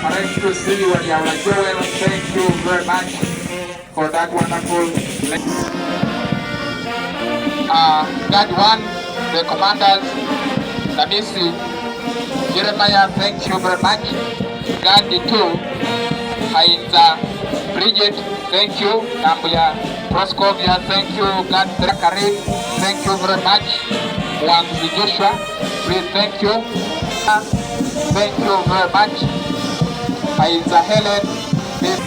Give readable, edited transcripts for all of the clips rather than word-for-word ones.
Thank you, see you, Joel. Thank you very much for that wonderful. God one, the commanders, Namisi, Jeremiah, thank you very much. God two, Hainza, Bridget, thank you. Nambuya, Proscovia, thank you. God Karim, thank you very much. Wanzi Joshua, please thank you. Thank you very much. Hainza Helen, please.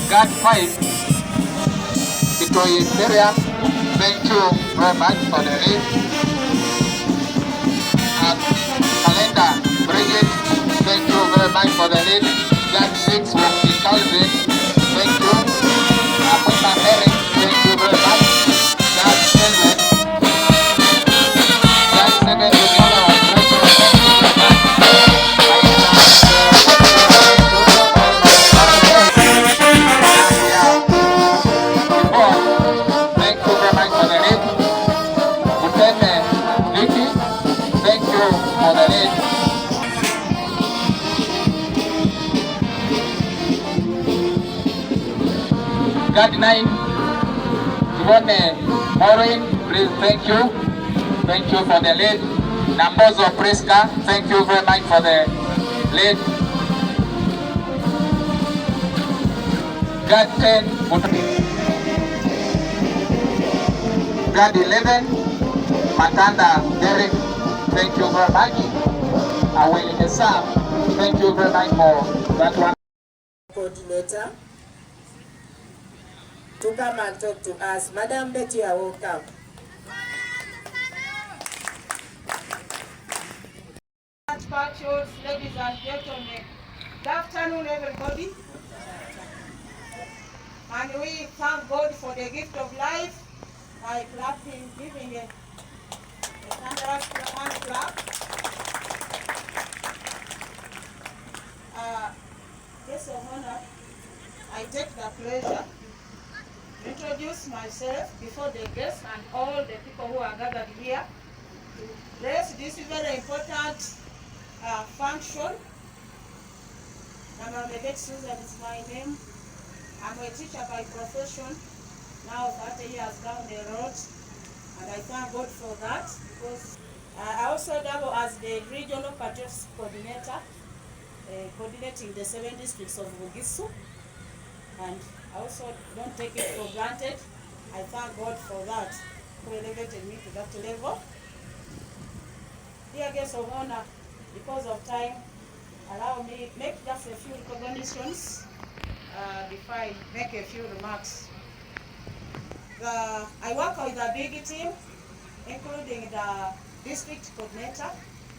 God five, Victoria Miriam, thank you very much for the read. And Calendar Bridget, thank you very much for the lead. God 6 will be Calvin, thank you. Mama Eric, thank you very much. God 7, God 7 will be our treasure, thank you very much. Thank you very much for the lead. Vicky, thank you for the lead. God 9, Yvonne Maureen, please thank you. Thank you for the lead. Numbers of Priska, thank you very much for the lead. God 10, God 11, Matanda Derek, thank you very much. Aweli Hesam, thank you very much for that one. Coordinator to come and talk to us. Madam Betty, I will come. Patriots, ladies and gentlemen, good afternoon, everybody. And we thank God for the gift of life by clapping, giving a thunderous hand clap. Guest of honor, I take the pleasure to introduce myself before the guests and all the people who are gathered here to bless this very important function. Namamebet Susan is my name. I'm a teacher by profession, now 30 years down the road, and I thank God for that because I also double as the regional patriotism coordinator, coordinating the 7 districts of Bugisu, and I also don't take it for granted. I thank God for that, who elevated me to that level. Dear guests of honor, because of time, allow me make just a few recognitions before I make a few remarks. I work with a big team, including the district coordinator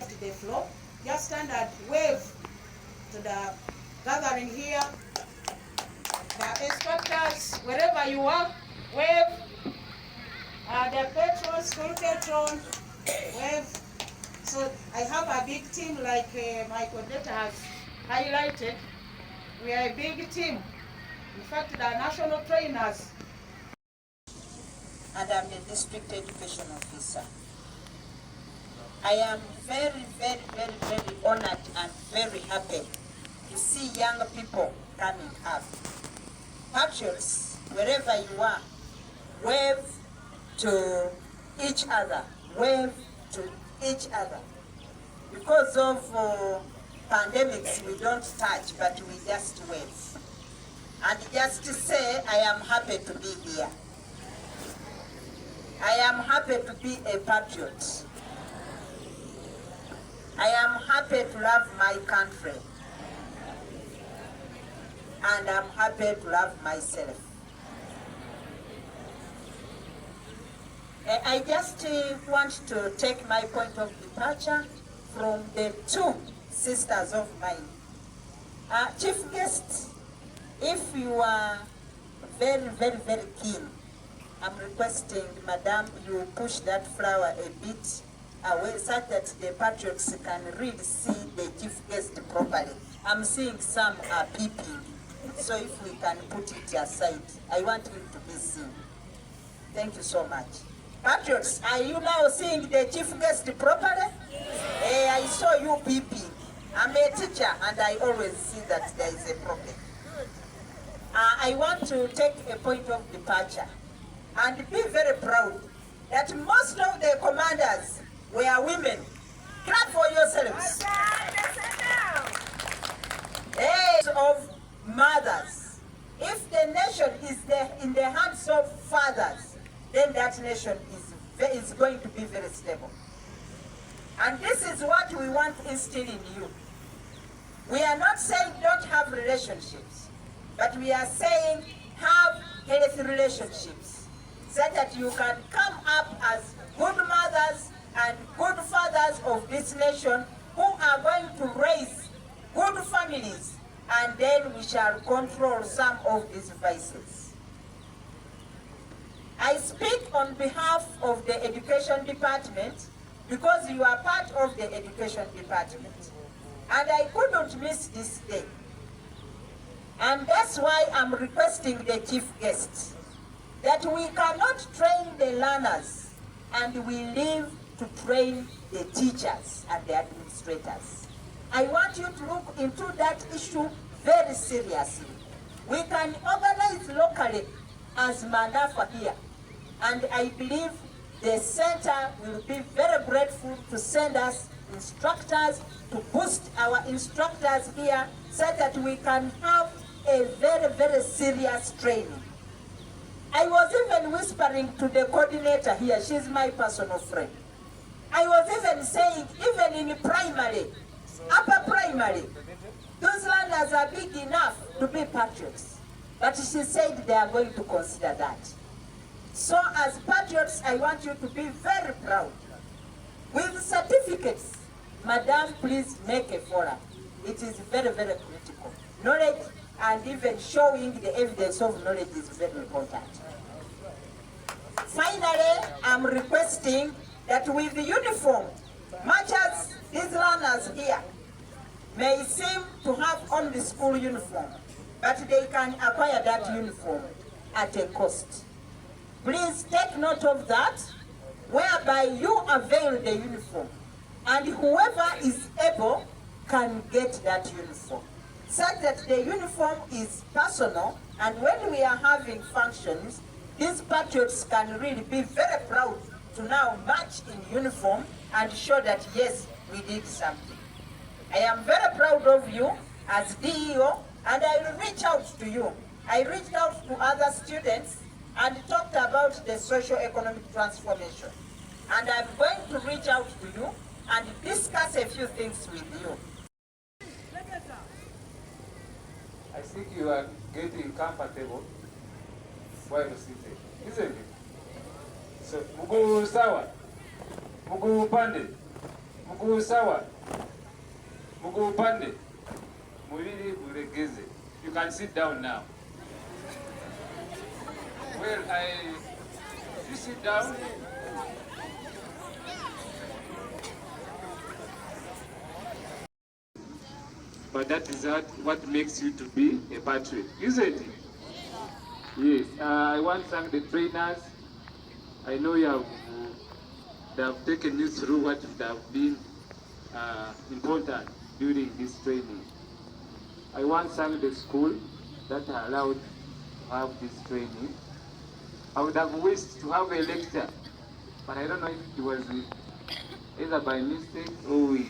to the floor. Just stand and wave to the gathering here. The instructors, wherever you are, wave. The patron, school patron, wave. So I have a big team like my coordinator has highlighted. We are a big team. In fact, the national trainers. And I'm the district education officer. I am very, very, very, very honored and very happy to see young people coming up. Patriots, wherever you are, wave to each other, wave to each other. Because of pandemics, we don't touch, but we just wave. And just to say, I am happy to be here. I am happy to be a patriot. I am happy to love my country. And I'm happy to love myself. I just want to take my point of departure from the 2 sisters of mine. Chief guest, if you are very, very, very keen, I'm requesting, Madam, you push that flower a bit away such that the patriots can really see the chief guest properly. I'm seeing some are peeping, so if we can put it aside, I want him to be seen. Thank you so much. Patriots, are you now seeing the chief guest properly? I saw you peeping. I'm a teacher and I always see that there is a problem. I want to take a point of departure and be very proud that most of the commanders were women. Clap for yourselves. Age of mothers. If the nation is in the hands of fathers, then that nation is going to be very stable. And this is what we want to instill in you. We are not saying don't have relationships, but we are saying have healthy relationships so that you can come up as good mothers and good fathers of this nation who are going to raise good families, and then we shall control some of these vices. I speak on behalf of the Education Department because you are part of the Education Department. And I couldn't miss this day. And that's why I'm requesting the chief guest that we cannot train the learners and we leave to train the teachers and the administrators. I want you to look into that issue very seriously. We can organize locally as Manafa here, and I believe the center will be very grateful to send us instructors to boost our instructors here so that we can have a very, very serious training. I was even whispering to the coordinator here, she's my personal friend. I was even saying, even in primary, upper primary, those learners are big enough to be patriots. But she said they are going to consider that. So as patriots, I want you to be very proud. With certificates, Madam, please make a forum. It is very, very critical. Knowledge and even showing the evidence of knowledge is very important. Finally, I'm requesting that with the uniform, much as these learners here may seem to have only school uniform, but they can acquire that uniform at a cost. Please take note of that, whereby you avail the uniform, and whoever is able can get that uniform. Such that the uniform is personal, and when we are having functions, these patriots can really be very proud to now march in uniform and show that yes, we did something. I am very proud of you as DEO, and I will reach out to you. I reached out to other students and talked about the socio-economic transformation. And I'm going to reach out to you and discuss a few things with you. I think you are getting comfortable while sitting, isn't it? So, mguu sawa, mguu upande, mguu sawa, mguu upande, mwili ulegeze. You can sit down now. Well, you sit down. But that is what makes you to be a patriot, isn't it? Yes. I want to thank the trainers. I know they have taken you through what would have been important during this training. I want to thank the school that allowed to have this training. I would have wished to have a lecture, but I don't know if it was either by mistake or we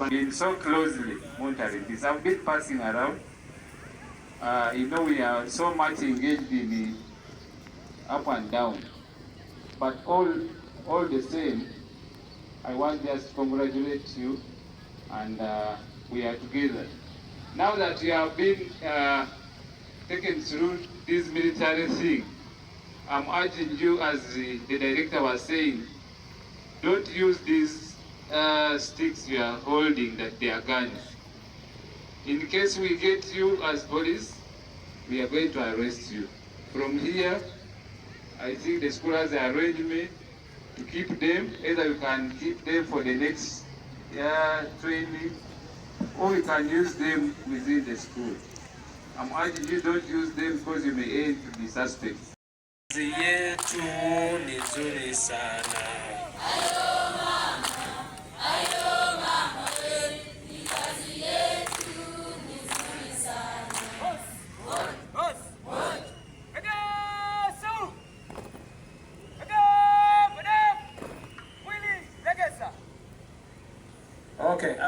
been so closely monitoring this. I've been passing around. You know, we are so much engaged in the up and down. But all the same, I want just to congratulate you, and we are together. Now that you have been taken through this military thing, I'm urging you, as the director was saying, don't use these sticks you are holding that they are guns. In case we get you as police, we are going to arrest you. From here, I think the school has an arrangement to keep them. Either you can keep them for the next training, or you can use them within the school. I'm urging you, don't use them because you may end to be suspects. Yetu ni nzuri sana. Okay,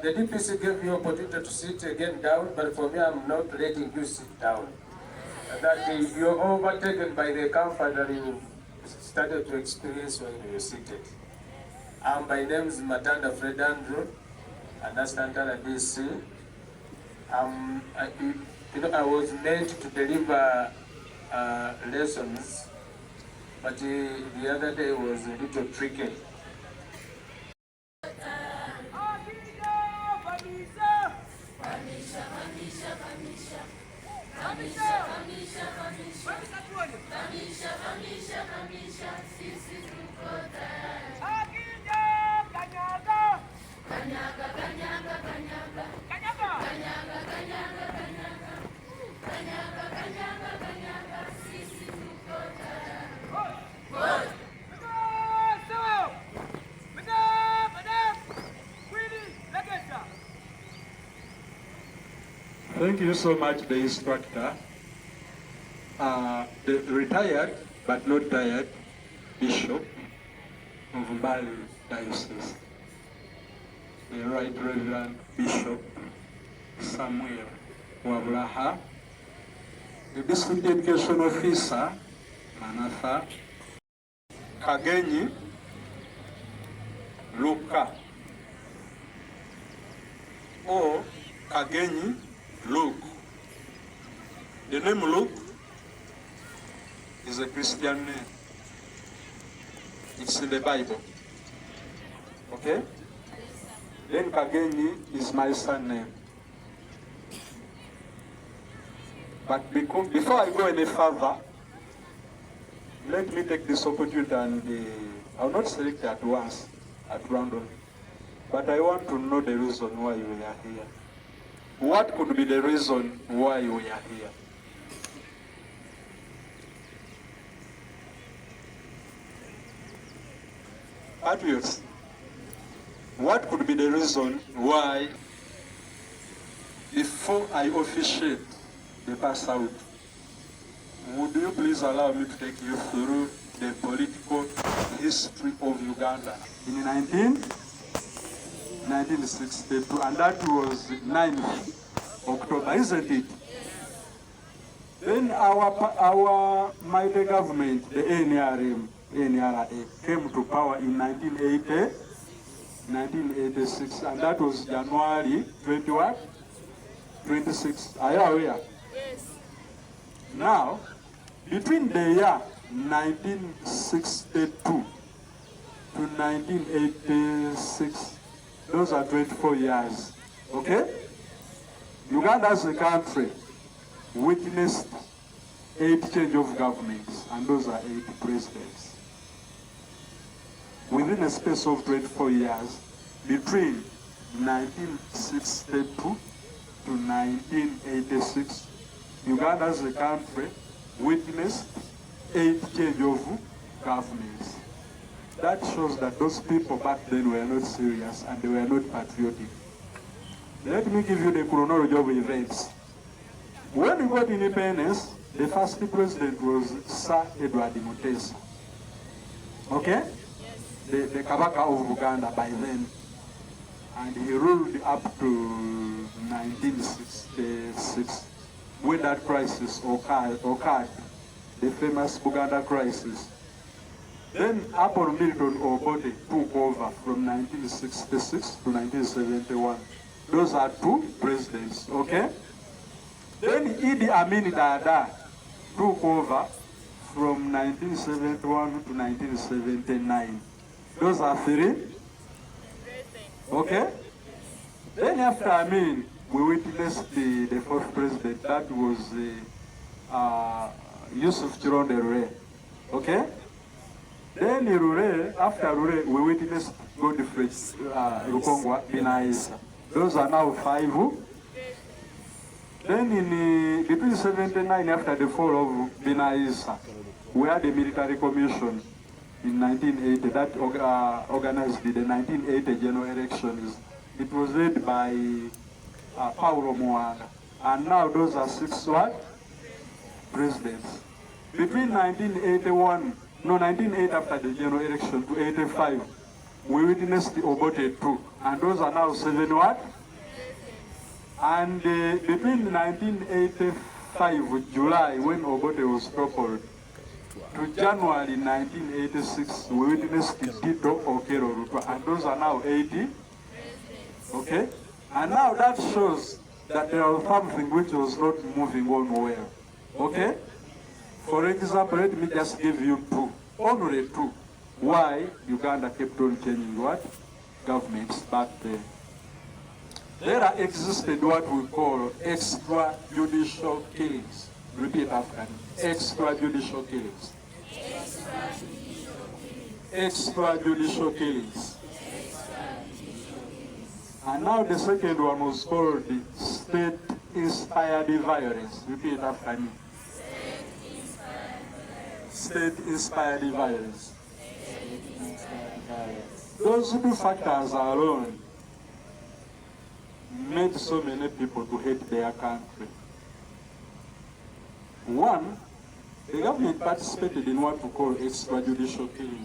the DPC gave you opportunity to sit again down, but for me, I'm not letting you sit down. That you're overtaken by the comfort that you started to experience when you were seated. My name is Matanda Fred Andrew, and that's Tantara DC. I was meant to deliver lessons, but the other day was a little tricky. Thank you so much, the instructor. The retired, but not tired, Bishop of Mbali Diocese, the Right Reverend Bishop Samuel Wabulaha, the District Education Officer, Manatha Kagenyi Luka, or Kagenyi Luke. The name Luke is a Christian name. It's in the Bible. Okay? Then Kagenyi is my son name. But before I go any further, let me take this opportunity and I'll not select at once, at random. But I want to know the reason why you are here. What could be the reason why we are here? Patriots, what could be the reason why, before I officiate the pass out, would you please allow me to take you through the political history of Uganda in 1962, and that was 9th October, isn't it? Then our mighty government, the NRA, came to power in 1986, and that was January 26. Are you aware? Yes. Now, between the year 1962 to 1986, those are 24 years, okay? Uganda as a country witnessed 8 change of governments, and those are 8 presidents. Within a space of 24 years, between 1962 to 1986, Uganda as a country witnessed 8 change of governments. That shows that those people back then were not serious and they were not patriotic. Let me give you the chronology of events. When we got independence, the first president was Sir Edward Mutesa. Okay? Yes. The Kabaka of Uganda by then. And he ruled up to 1966, when that crisis occurred, the famous Buganda crisis. Then Apollo Milton Obote took over from 1966 to 1971. Those are 2 presidents, okay? Then Idi Amin Dada took over from 1971 to 1979. Those are 3. Okay? Then after Amin, we witnessed the 4th president. That was Yusuf Chironde Rure. Okay? Then after Rure, we witnessed Godfrey Rukongwa Binaisa. Those are now 5. Then between 79, after the fall of Binaisa, we had a military commission in 1980 that organized the 1980 general elections. It was led by Paulo Mwanga. And now those are 6 what? Presidents. Between 1980 after the general election to 85, we witnessed Obote 2, and those are now 7 what? And between 1985 July, when Obote was toppled, to January 1986, we witnessed Tito Okero Rutwa, and those are now 80. Okay? And now that shows that there was something which was not moving on well. Okay? For example, let me just give you 2, only 2, why Uganda kept on changing what? Governments back then. There existed what we call extrajudicial killings. Repeat after me. Extrajudicial killings. Extrajudicial killings. And now the second one was called the state-inspired violence. Repeat after me. State-inspired violence. Those 2 factors alone made so many people to hate their country. One, the government participated in what we call extrajudicial killing.